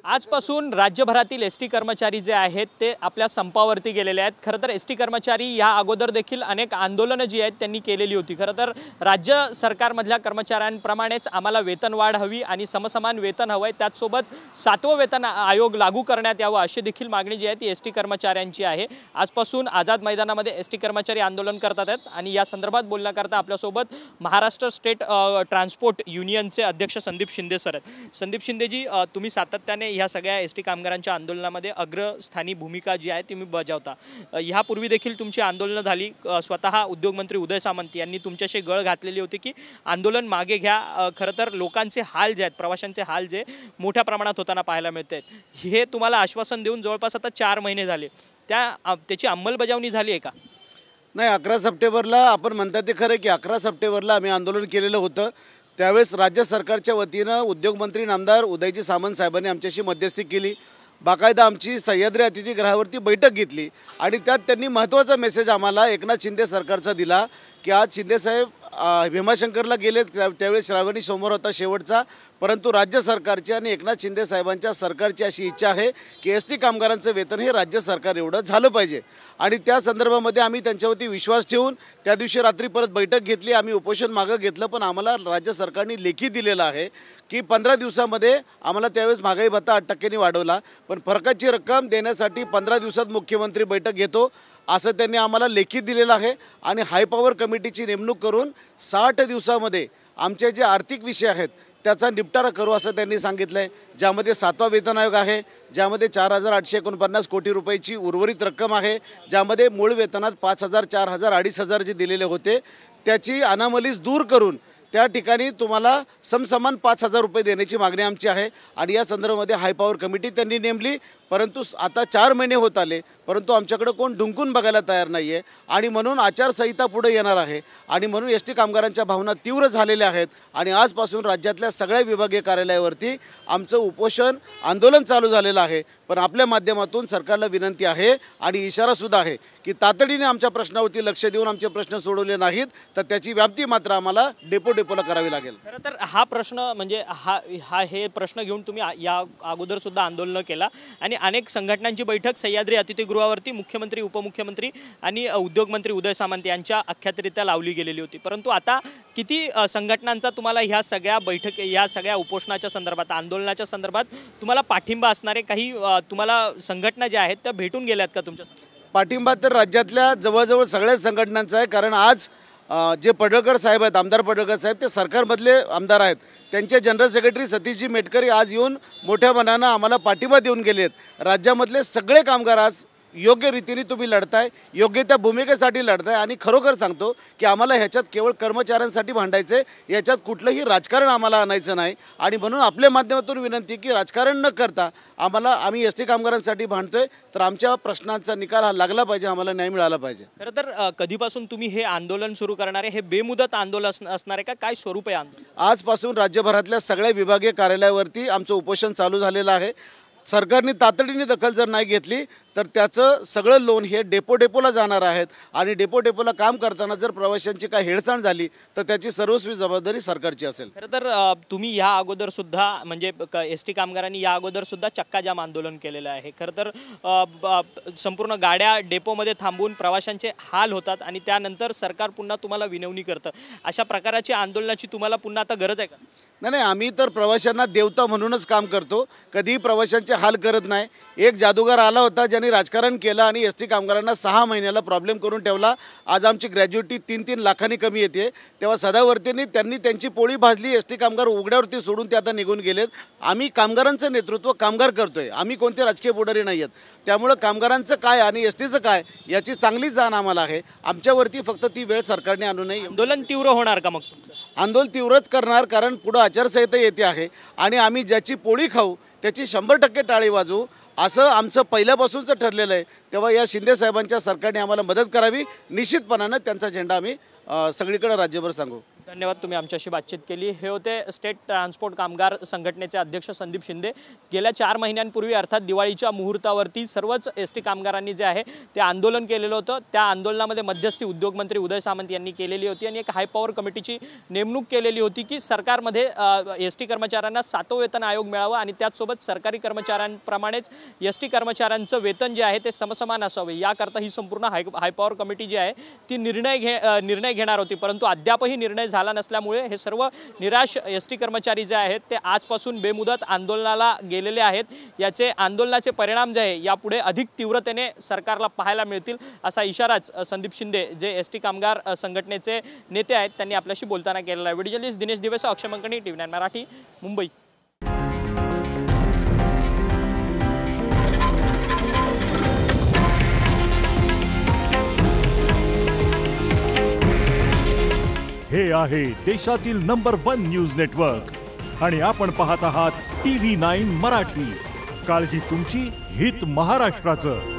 आजपासून राज्यभरातील एसटी कर्मचारी जे आहेत ते आपल्या संपावरती गेलेले आहेत। खरं तर एसटी कर्मचारी या अगोदर देखील अनेक आंदोलनं जी आहेत त्यांनी केलेली होती। खरं तर राज्य सरकारमधल्या कर्मचाऱ्यांप्रमाणेच आम्हाला वेतनवाढ हवी आणि समसमान वेतन हवंय, त्याचसोबत 7वं वेतन आयोग लागू करण्यात यावं अशी देखील मागणी जी आहे ती एसटी कर्मचाऱ्यांची आहे। आजपासून आझाद मैदानामध्ये एसटी कर्मचारी आंदोलन करतात आहेत आणि या संदर्भात बोलण्याकरता आपल्यासोबत महाराष्ट्र स्टेट ट्रान्सपोर्ट युनियनचे अध्यक्ष संदीप शिंदे सर आहेत। संदीप शिंदेजी, तुम्ही सातत्याने ह्या सगळ्या एसटी कामगारांच्या आंदोलनामध्ये अग्रस्थानी भूमिका जी आहे ती तुम्ही बजावता। ह्यापूर्वी देखील तुमची आंदोलनं झाली। स्वतः उद्योगमंत्री उदय सामंत यांनी तुमच्याशी गळ घातलेली होती की आंदोलन मागे घ्या। खरं तर लोकांचे हाल जे आहेत, प्रवाशांचे हाल जे मोठ्या प्रमाणात होताना पाहायला मिळत आहेत, हे तुम्हाला आश्वासन देऊन जवळपास आता 4 महिने झाले, त्याची अंमलबजावणी झाली आहे का? नाही, 11 सप्टेंबरला आपण म्हणता ते खरं की 11 सप्टेंबरला आम्ही आंदोलन केलेलं होतं। त्यावेळेस राज्य सरकारच्या वतीनं उद्योगमंत्री नामदार उदयजी सामंत साहेबांनी आमच्याशी मध्यस्थी केली। बाकायदा आमची सह्याद्री अतिथीगृहावरती बैठक घेतली आणि त्यात त्यांनी महत्त्वाचा मेसेज आम्हाला एकनाथ शिंदे सरकारचा दिला की आज शिंदेसाहेब भीमाशंकरला गेले, त्यावेळेस श्रावणी सोमवार होता शेवटचा, परंतु राज्य सरकारची आणि एकनाथ शिंदे साहेबांच्या सरकारची अशी इच्छा आहे की एसटी कामगारांचं वेतन हे राज्य सरकार एवढं झालं पाहिजे। आणि त्या संदर्भामध्ये आम्ही त्यांच्यावरती विश्वास ठेवून त्या दिवशी रात्री परत बैठक घेतली। आम्ही उपोषण मागं घेतलं, पण आम्हाला राज्य सरकारने लेखी दिलेलं आहे की 15 दिवसामध्ये आम्हाला त्यावेळेस महागाई भत्ता 8% वाढवला, पण फरकाची रक्कम देण्यासाठी 15 दिवसात मुख्यमंत्री बैठक घेतो असं त्यांनी आम्हाला लेखी दिलेलं आहे। आणि हाय पॉवर कमिटीची नेमणूक करून 60 दिवसामध्ये आमचे जे आर्थिक विषय आहेत त्याचा निपटारा करू असं त्यांनी सांगितलं आहे, ज्यामध्ये 7वा वेतन आयोग आहे, ज्यामध्ये 4,849 कोटी रुपयाची उर्वरित रक्कम आहे, ज्यामध्ये मूळ वेतनात 5,000, 4,000, 2,500 जे दिलेले होते त्याची अनामलीस दूर करून त्या ठिकाणी तुम्हाला समसमान 5,000 रुपये देण्याची मागणी आमची आहे। आणि या संदर्भामध्ये हाय पॉवर कमिटी त्यांनी नेमली, परंतु आता 4 महिने होत आले, परंतु आमच्याकडे कोण ढुंकून बघायला तयार नाही आहे। आणि म्हणून आचारसंहिता पुढे येणार आहे आणि म्हणून एसटी कामगारांच्या भावना तीव्र झालेल्या आहेत आणि आजपासून राज्यातल्या सगळ्या विभागीय कार्यालयावरती आमचं उपोषण आंदोलन चालू झालेलं आहे। पण आपल्या माध्यमातून सरकारला विनंती आहे आणि इशारासुद्धा आहे की तातडीने आमच्या प्रश्नावरती लक्ष देऊन आमचे प्रश्न सोडवले नाहीत तर त्याची व्याप्ती मात्र आम्हाला डेपोला करावी लागेल। खरं तर हा प्रश्न म्हणजे हे प्रश्न घेऊन तुम्ही या अगोदर सुद्धा आंदोलन केला आणि अनेक संघटनांची बैठक सह्याद्री अतिथीगृहावरती मुख्यमंत्री, उपमुख्यमंत्री आणि उद्योगमंत्री उदय सामंत यांच्या अख्यातरित्या लावली गेलेली होती। परंतु आता किती संघटनांचा तुम्हाला ह्या सगळ्या बैठक, या सगळ्या उपोषणाच्या संदर्भात, आंदोलनाच्या संदर्भात तुम्हाला पाठिंबा असणारे काही तुम्हाला संघटना ज्या आहेत त्या भेटून गेल्यात का तुमच्या? पाठिंबा तर राज्यातल्या जवळजवळ सगळ्याच संघटनांचा आहे, कारण आज जे पडळकर साहेब आहेत, आमदार पडळकर साहेब, ते सरकारमधले आमदार आहेत। त्यांचे जनरल सेक्रेटरी सतीशजी मेटकरी आज येऊन मोठ्या मनानं आम्हाला पाठिंबा देऊन गेले आहेत। राज्यामधले सगळे कामगार आज योग्य रीतीने तुम्ही लढताय, योग्य त्या भूमिकेसाठी लढताय आणि खरोखर सांगतो की आम्हाला ह्याच्यात केवळ कर्मचाऱ्यांसाठी भांडायचं आहे, याच्यात कुठलंही राजकारण आम्हाला आणायचं नाही। आणि म्हणून आपल्या माध्यमातून विनंती की राजकारण न करता आम्ही एसटी कामगारांसाठी भांडतोय तर आमच्या प्रश्नांचा निकाल हा लागला पाहिजे, आम्हाला न्याय मिळाला पाहिजे। खरं तर कधीपासून तुम्ही हे आंदोलन सुरू करणारे, हे बेमुदत आंदोलन असणार आहे का, काय स्वरूप आहे आंदोलन? आजपासून राज्यभरातल्या सगळ्या विभागीय कार्यालयावरती आमचं उपोषण चालू झालेलं आहे। सरकारने तातडीने दखल जर नाही घेतली तर त्याचं सगळं लोन हे डेपोला जाणार आहेत आणि डेपोला काम करताना जर प्रवाशांची काय हेळसांड झाली तर त्याची सर्वस्वी जबाबदारी सरकारची असेल। खरं तर तुम्ही या अगोदर सुद्धा म्हणजे एसटी कामगारांनी या अगोदर सुद्धा चक्का जाम आंदोलन केलेलं आहे। खरं तर संपूर्ण गाड्या डेपोमध्ये थांबून प्रवाशांचे हाल होतात आणि त्यानंतर सरकार पुन्हा तुम्हाला विनवणी करतं, अशा प्रकारची आंदोलनाची तुम्हाला पुन्हा आता गरज आहे का? नाही, आम्ही तर प्रवाशांना देवता म्हणूनच काम करतो, कधीही प्रवाशांचे हाल करत नाही। एक जादूगार आला होता ज्यांनी राजकारण केलं आणि एसटी कामगारांना 6 महिन्याला प्रॉब्लेम करून ठेवला। आज आमची ग्रॅज्युएटी 3-3 लाखांनी कमी येते, तेव्हा सदावर्तींनी त्यांनी त्यांची पोळी भाजली, एसटी कामगार उघड्यावरती सोडून ते आता निघून गेलेत। आम्ही कामगारांचं नेतृत्व कामगार करतोय, आम्ही कोणते राजकीय पुढारी नाही आहेत, त्यामुळे कामगारांचं काय आणि एसटीचं काय याची चांगली जाण आम्हाला आहे। आमच्यावरती फक्त ती वेळ सरकारने आणू नये। आंदोलन तीव्र होणार का मग? आंदोलन तीव्रच करणार, कारण पुढे आचारसंहिता येते आहे आणि आम्ही ज्याची पोळी खाऊ त्याची 100% टाळी वाजवू असं आमचं पहिल्यापासूनच ठरलेलं आहे। तेव्हा या शिंदे साहेबांच्या सरकारने आम्हाला मदत करावी, निश्चितपणानं त्यांचा झेंडा आम्ही सगळीकडे राज्यभर सांगू। धन्यवाद, तुम्ही आमच्याशी बातचीत केली. हे होते स्टेट ट्रान्सपोर्ट कामगार संघटनेचे अध्यक्ष संदीप शिंदे. गेल्या 4 महिन्यांपूर्वी अर्थात दिवाळीच्या मुहूर्तावरती सर्वच एसटी कामगारांनी जे आहे ते आंदोलन केलेलं होतं. त्या आंदोलनामध्ये मध्यस्थी उद्योगमंत्री उदय सामंत यांनी केलेली होती आणि एक हाय पॉवर कमिटीची नेमणूक केलेली होती की सरकारमध्ये एसटी कर्मचाऱ्यांना 7वं वेतन आयोग मिळावं आणि त्याचसोबत सरकारी कर्मचाऱ्यांप्रमाणेच एसटी कर्मचाऱ्यांचं वेतन जे आहे ते समसमान असावे. याकरता ही संपूर्ण हाय पॉवर कमिटी जी आहे ती निर्णय घेणार होती, परंतु अद्यापही निर्णय झाला नसल्यामुळे हे सर्व निराश एसटी कर्मचारी जे आहेत ते आजपासून बेमुदत आंदोलनाला गेलेले आहेत. याचे आंदोलनाचे परिणाम जे आहे यापुढे अधिक तीव्रतेने सरकारला पाहायला मिळतील असा इशाराच संदीप शिंदे जे एसटी कामगार संघटनेचे नेते आहेत त्यांनी आपल्याशी बोलताना केलेला आहे. व्हिडिओ जर्नलिस्ट दिनेश दिवेस, अक्षय मंकणी, TV9 मराठी, मुंबई. हे आहे देशातील नंबर 1 न्यूज नेटवर्क आणि आपण पाहत आहात TV9 मराठी. काळजी तुमची, हित महाराष्ट्राचं.